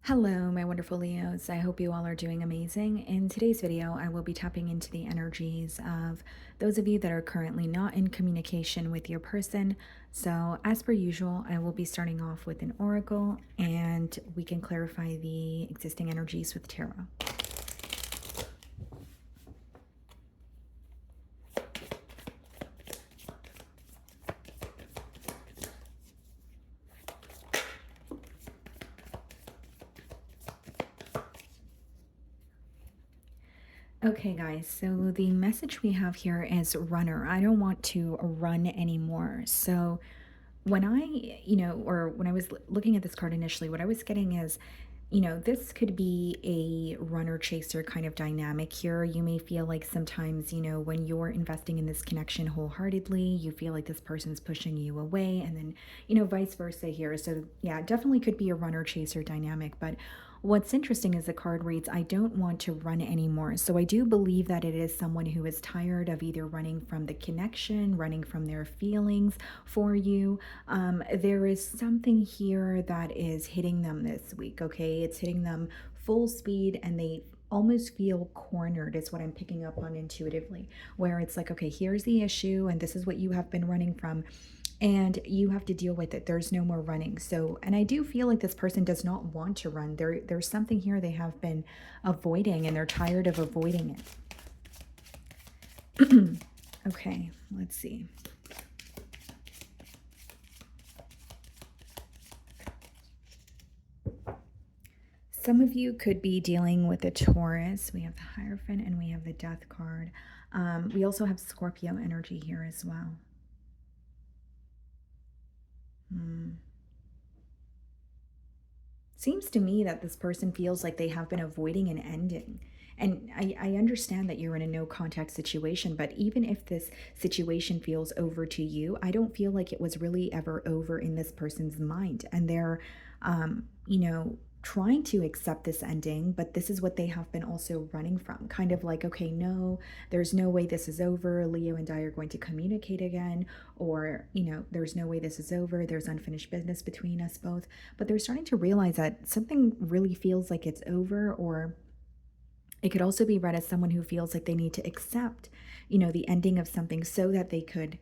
Hello, my wonderful Leos. I hope you all are doing amazing. In today's video, I will be tapping into the energies of those of you that are currently not in communication with your person. So, as per usual, I will be starting off with an oracle and we can clarify the existing energies with tarot. Okay, guys, so the message we have here is runner. I don't want to run anymore. So, when or when I was looking at this card initially, what I was getting is, this could be a runner chaser kind of dynamic here. You may feel like sometimes, when you're investing in this connection wholeheartedly, you feel like this person's pushing you away, and then, vice versa here. So, yeah, it definitely could be a runner chaser dynamic. But what's interesting is the card reads, I don't want to run anymore. So I do believe that it is someone who is tired of either running from the connection, running from their feelings for you. There is something here that is hitting them this week, okay? It's hitting them full speed and they almost feel cornered is what I'm picking up on intuitively, where it's like, okay, here's the issue and this is what you have been running from and you have to deal with it. There's no more running. So, and I do feel like this person does not want to run. There's something here they have been avoiding and they're tired of avoiding it. Okay, let's see. Some of you could be dealing with a Taurus. We have the Hierophant and we have the Death card. We also have Scorpio energy here as well. Seems to me that this person feels like they have been avoiding an ending. And I understand that you're in a no contact situation, but even if this situation feels over to you, I don't feel like it was really ever over in this person's mind. And they're, trying to accept this ending, but this is what they have been also running from. Kind of like, okay, no, there's no way this is over. Leo and I are going to communicate again. Or, there's no way this is over. There's unfinished business between us both. But they're starting to realize that something really feels like it's over, or it could also be read as someone who feels like they need to accept, the ending of something so that they could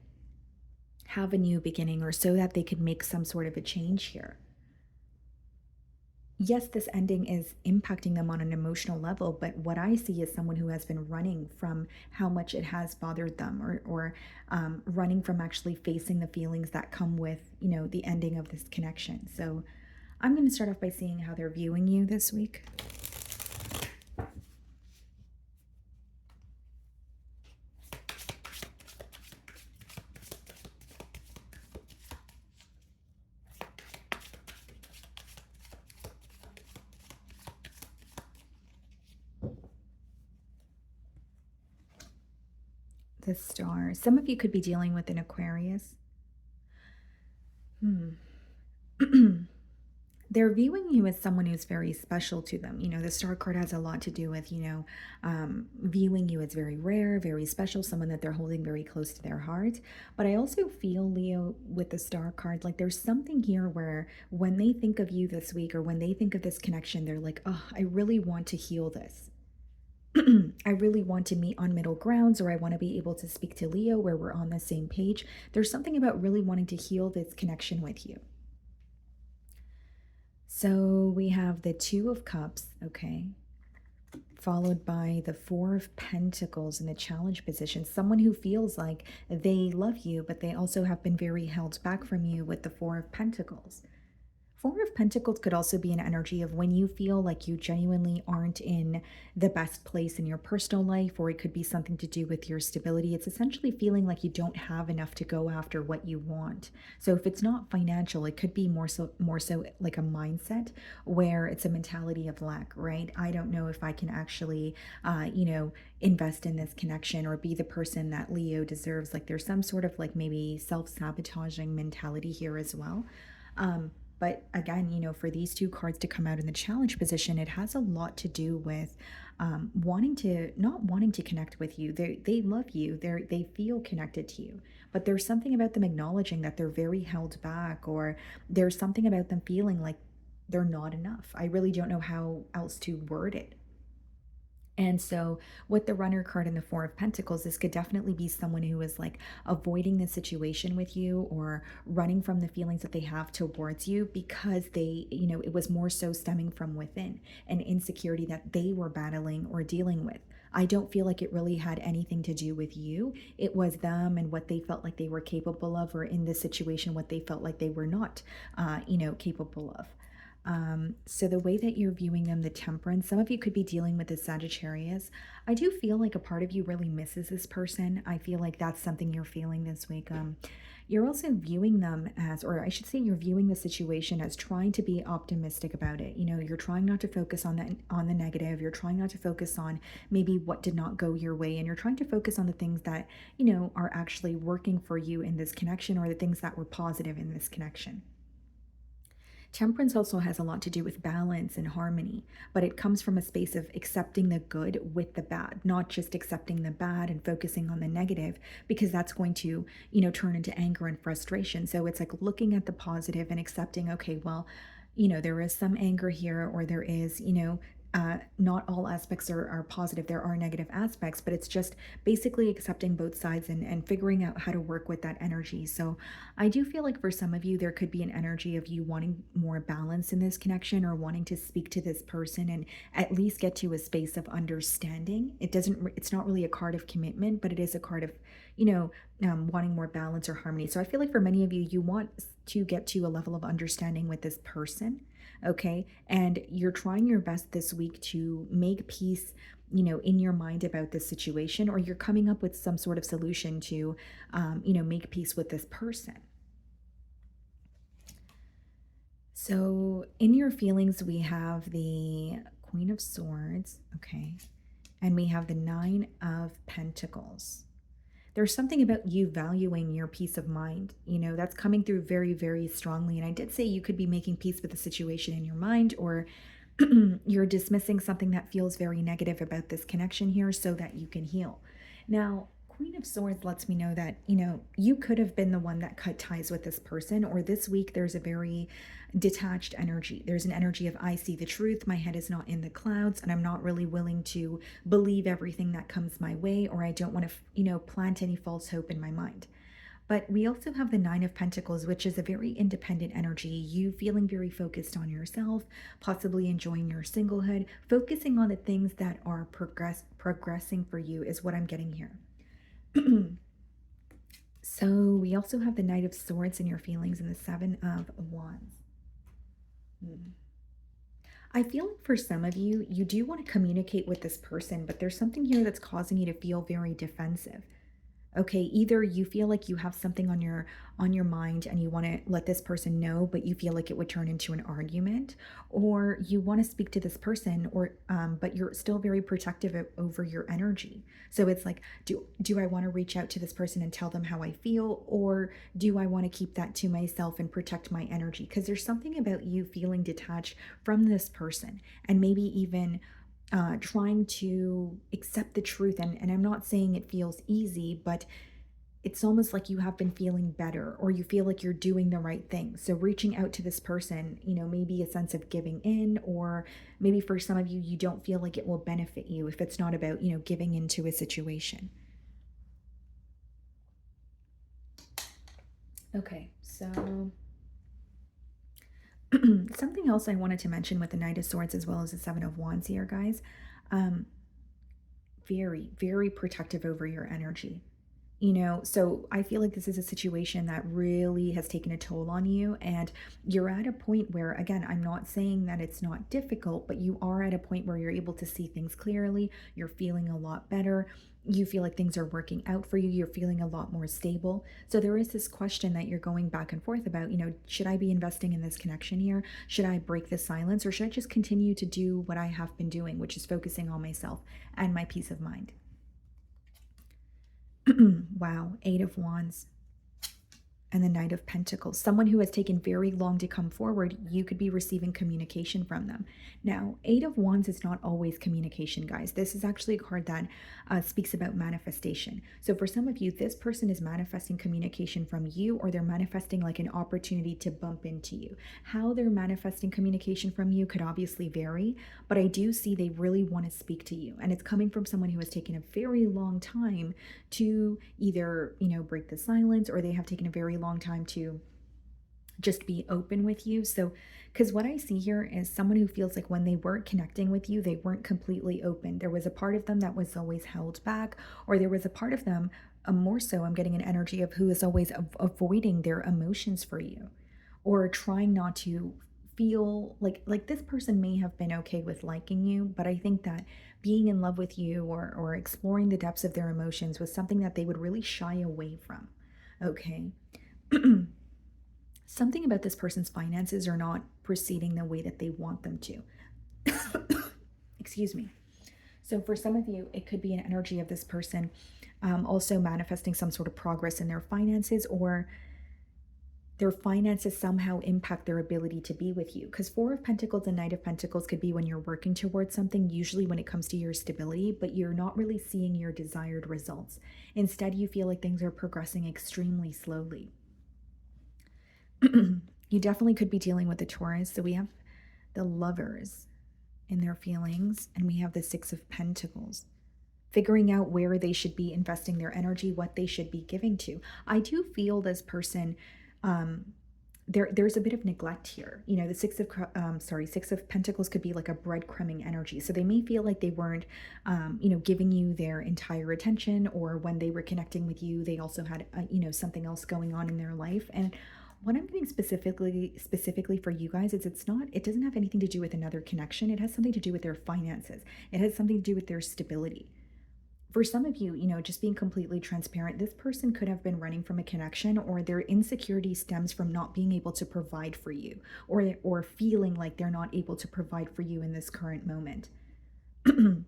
have a new beginning or so that they could make some sort of a change here. Yes, this ending is impacting them on an emotional level, but what I see is someone who has been running from how much it has bothered them, or running from actually facing the feelings that come with, the ending of this connection. So I'm going to start off by seeing how they're viewing you this week. The Star. Some of you could be dealing with an Aquarius. They're viewing you as someone who's very special to them. The Star card has a lot to do with, viewing you as very rare, very special, someone that they're holding very close to their heart. But I also feel, Leo, with the Star card, like there's something here where when they think of you this week or when they think of this connection, they're like, oh, I really want to heal this. I really want to meet on middle grounds, or I want to be able to speak to Leo where we're on the same page. There's something about really wanting to heal this connection with you. So we have the Two of Cups, okay, followed by the Four of Pentacles in the challenge position. Someone who feels like they love you, but they also have been very held back from you with the Four of Pentacles. Four of Pentacles could also be an energy of when you feel like you genuinely aren't in the best place in your personal life, or it could be something to do with your stability. It's essentially feeling like you don't have enough to go after what you want. So if it's not financial, it could be more so like a mindset where it's a mentality of lack, right? I don't know if I can actually, invest in this connection or be the person that Leo deserves. Like there's some sort of like maybe self-sabotaging mentality here as well. But again, for these two cards to come out in the challenge position, it has a lot to do with not wanting to connect with you. They love you. They feel connected to you. But there's something about them acknowledging that they're very held back, or there's something about them feeling like they're not enough. I really don't know how else to word it. And so, with the runner card in the Four of Pentacles, this could definitely be someone who is like avoiding the situation with you or running from the feelings that they have towards you because they, it was more so stemming from within an insecurity that they were battling or dealing with. I don't feel like it really had anything to do with you. It was them and what they felt like they were capable of, or in this situation, what they felt like they were not, capable of. So the way that you're viewing them, the temperance, some of you could be dealing with the Sagittarius. I do feel like a part of you really misses this person. I feel like that's something you're feeling this week. You're also viewing them as, or I should say, you're viewing the situation as trying to be optimistic about it. You're trying not to focus on the negative. You're trying not to focus on maybe what did not go your way, and you're trying to focus on the things that are actually working for you in this connection, or the things that were positive in this connection. Temperance also has a lot to do with balance and harmony, but it comes from a space of accepting the good with the bad, not just accepting the bad and focusing on the negative, because that's going to, turn into anger and frustration. So it's like looking at the positive and accepting, okay, well, there is some anger here, or there is, not all aspects are positive. There are negative aspects, but it's just basically accepting both sides and figuring out how to work with that energy. So I do feel like for some of you, there could be an energy of you wanting more balance in this connection, or wanting to speak to this person and at least get to a space of understanding. It's not really a card of commitment, but it is a card of, wanting more balance or harmony. So I feel like for many of you, you want to get to a level of understanding with this person. Okay. And you're trying your best this week to make peace, in your mind about this situation, or you're coming up with some sort of solution to, make peace with this person. So in your feelings, we have the Queen of Swords. Okay. And we have the Nine of Pentacles. There's something about you valuing your peace of mind, that's coming through very, very strongly. And I did say you could be making peace with the situation in your mind, or you're dismissing something that feels very negative about this connection here so that you can heal. Now, Queen of Swords lets me know that, you could have been the one that cut ties with this person, or this week there's a very detached energy. There's an energy of, I see the truth, my head is not in the clouds, and I'm not really willing to believe everything that comes my way, or I don't want to, plant any false hope in my mind. But we also have the Nine of Pentacles, which is a very independent energy, you feeling very focused on yourself, possibly enjoying your singlehood, focusing on the things that are progressing for you is what I'm getting here. So we also have the Knight of Swords in your feelings and the Seven of Wands. I feel like for some of you, you do want to communicate with this person, but there's something here that's causing you to feel very defensive. Okay, either you feel like you have something on your mind and you want to let this person know, but you feel like it would turn into an argument, or you want to speak to this person, or but you're still very protective over your energy. So it's like, do I want to reach out to this person and tell them how I feel, or do I want to keep that to myself and protect my energy? Because there's something about you feeling detached from this person, and maybe even trying to accept the truth. And I'm not saying it feels easy, but it's almost like you have been feeling better, or you feel like you're doing the right thing. So reaching out to this person, maybe a sense of giving in, or maybe for some of you, you don't feel like it will benefit you if it's not about, giving into a situation. Okay, so something else I wanted to mention with the Knight of Swords as well as the Seven of Wands here, guys. Very, very protective over your energy. So I feel like this is a situation that really has taken a toll on you, and you're at a point where, again, I'm not saying that it's not difficult, but you are at a point where you're able to see things clearly. You're feeling a lot better. You feel like things are working out for you. You're feeling a lot more stable. So there is this question that you're going back and forth about, should I be investing in this connection here? Should I break the silence, or should I just continue to do what I have been doing, which is focusing on myself and my peace of mind? Wow, Eight of Wands. and the Knight of Pentacles. Someone who has taken very long to come forward, you could be receiving communication from them. Now, Eight of Wands is not always communication, guys. This is actually a card that speaks about manifestation. So for some of you, this person is manifesting communication from you, or they're manifesting like an opportunity to bump into you. How they're manifesting communication from you could obviously vary, but I do see they really want to speak to you. And it's coming from someone who has taken a very long time to either, break the silence, or they have taken a very long time to just be open with you. So, because what I see here is someone who feels like when they weren't connecting with you, they weren't completely open. There was a part of them that was always held back, or there was a part of them, more so, I'm getting an energy of who is always avoiding their emotions for you, or trying not to feel like this person may have been okay with liking you, but I think that being in love with you, or exploring the depths of their emotions was something that they would really shy away from. Okay. Something about this person's finances are not proceeding the way that they want them to. Excuse me. So for some of you, it could be an energy of this person also manifesting some sort of progress in their finances, or their finances somehow impact their ability to be with you. Because Four of Pentacles and Knight of Pentacles could be when you're working towards something, usually when it comes to your stability, but you're not really seeing your desired results. Instead, you feel like things are progressing extremely slowly. You definitely could be dealing with the Taurus. So we have the Lovers in their feelings, and we have the Six of Pentacles, figuring out where they should be investing their energy, what they should be giving to. I do feel this person, there's a bit of neglect here. The Six of Pentacles could be like a breadcrumbing energy. So they may feel like they weren't, giving you their entire attention, or when they were connecting with you, they also had, something else going on in their life. And what I'm getting specifically for you guys is it doesn't have anything to do with another connection. It has something to do with their finances. It has something to do with their stability. For some of you, just being completely transparent, this person could have been running from a connection, or their insecurity stems from not being able to provide for you, or feeling like they're not able to provide for you in this current moment. I'm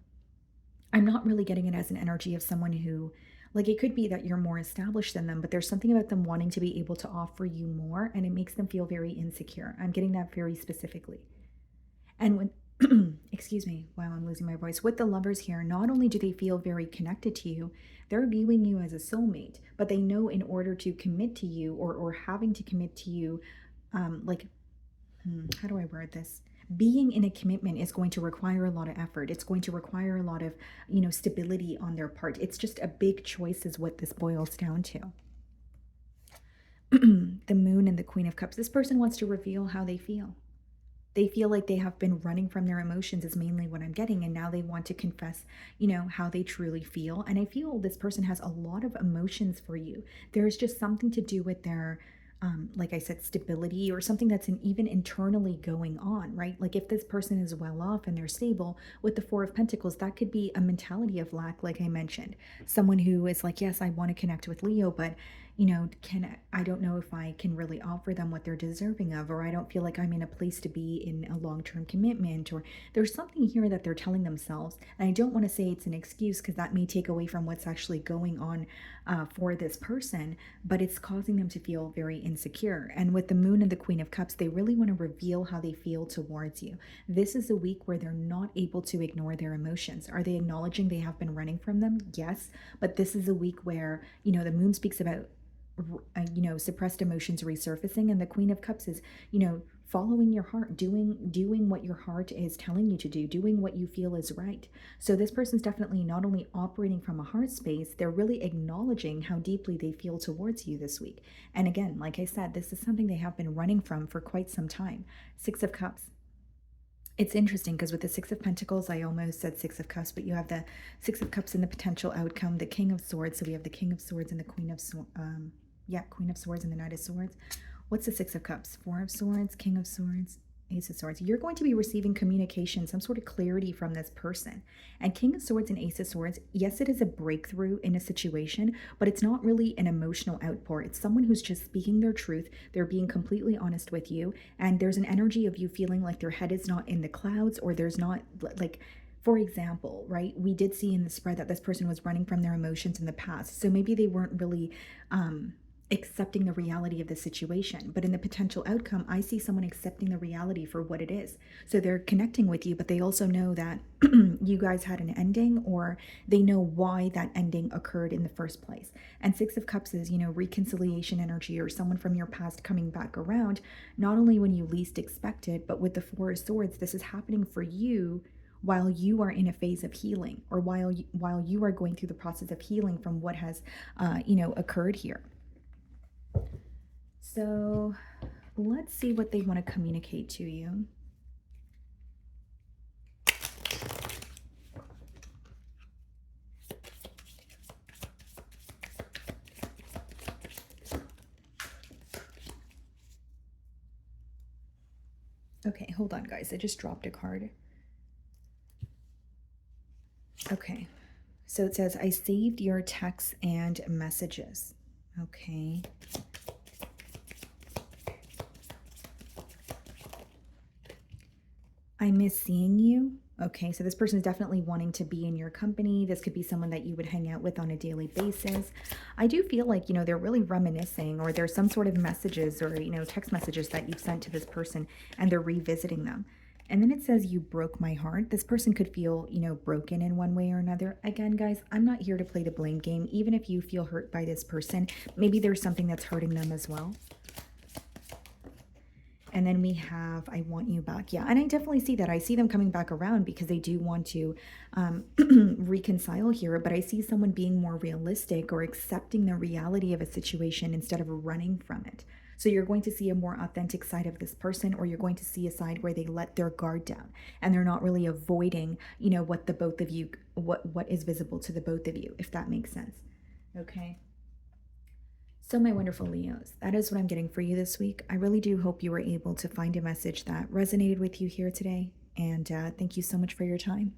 not really getting it as an energy of someone who, like, it could be that you're more established than them, but there's something about them wanting to be able to offer you more, and it makes them feel very insecure. I'm getting that very specifically. And when, excuse me, wow, I'm losing my voice. With the Lovers here, not only do they feel very connected to you, they're viewing you as a soulmate, but they know in order to commit to you, or having to commit to you, how do I word this? Being in a commitment is going to require a lot of effort. It's going to require a lot of, stability on their part. It's just a big choice is what this boils down to. The Moon and the Queen of Cups. This person wants to reveal how they feel. They feel like they have been running from their emotions is mainly what I'm getting. And now they want to confess, how they truly feel. And I feel this person has a lot of emotions for you. There's just something to do with their, like I said, stability, or something that's even internally going on, right? Like if this person is well off and they're stable, with the Four of Pentacles, that could be a mentality of lack, like I mentioned. Someone who is like, yes, I want to connect with Leo, but I don't know if I can really offer them what they're deserving of, or I don't feel like I'm in a place to be in a long-term commitment, or there's something here that they're telling themselves. And I don't want to say it's an excuse, because that may take away from what's actually going on for this person, but it's causing them to feel very insecure. And with the Moon and the Queen of Cups, they really want to reveal how they feel towards you. This is a week where they're not able to ignore their emotions. Are they acknowledging they have been running from them? Yes, but this is a week where, the Moon speaks about suppressed emotions resurfacing, and the Queen of Cups is, following your heart, doing what your heart is telling you to do, doing what you feel is right. So this person's definitely not only operating from a heart space, they're really acknowledging how deeply they feel towards you this week. And again, like I said, this is something they have been running from for quite some time. Six of Cups. It's interesting because with the Six of Pentacles, I almost said Six of Cups, but you have the Six of Cups and the potential outcome, the King of Swords. So we have the King of Swords and the Queen of Swords. Queen of Swords and the Knight of Swords. What's the Six of Cups? Four of Swords, King of Swords, Ace of Swords. You're going to be receiving communication, some sort of clarity from this person. And King of Swords and Ace of Swords, yes, it is a breakthrough in a situation, but it's not really an emotional outpour. It's someone who's just speaking their truth. They're being completely honest with you. And there's an energy of you feeling like their head is not in the clouds, or there's not, like, for example, right, we did see in the spread that this person was running from their emotions in the past. So maybe they weren't really accepting the reality of the situation. But in the potential outcome, I see someone accepting the reality for what it is. So they're connecting with you, but they also know that you guys had an ending, or they know why that ending occurred in the first place. And Six of Cups is, reconciliation energy, or someone from your past coming back around, not only when you least expect it, but with the Four of Swords, this is happening for you while you are in a phase of healing, or while you are going through the process of healing from what has occurred here. So let's see what they want to communicate to you. Okay, hold on, guys. I just dropped a card. Okay, so it says, I saved your texts and messages. Okay. I miss seeing you. Okay, so this person is definitely wanting to be in your company. This could be someone that you would hang out with on a daily basis. I do feel like, they're really reminiscing, or there's some sort of messages, or, text messages that you've sent to this person, and they're revisiting them. And then it says, you broke my heart. This person could feel, broken in one way or another. Again, guys, I'm not here to play the blame game. Even if you feel hurt by this person, maybe there's something that's hurting them as well. And then we have, I want you back. Yeah, and I definitely see that. I see them coming back around because they do want to reconcile here. But I see someone being more realistic, or accepting the reality of a situation instead of running from it. So you're going to see a more authentic side of this person, or you're going to see a side where they let their guard down and they're not really avoiding, what the both of you, what is visible to the both of you, if that makes sense. Okay. So, my wonderful Leos, that is what I'm getting for you this week. I really do hope you were able to find a message that resonated with you here today. And thank you so much for your time.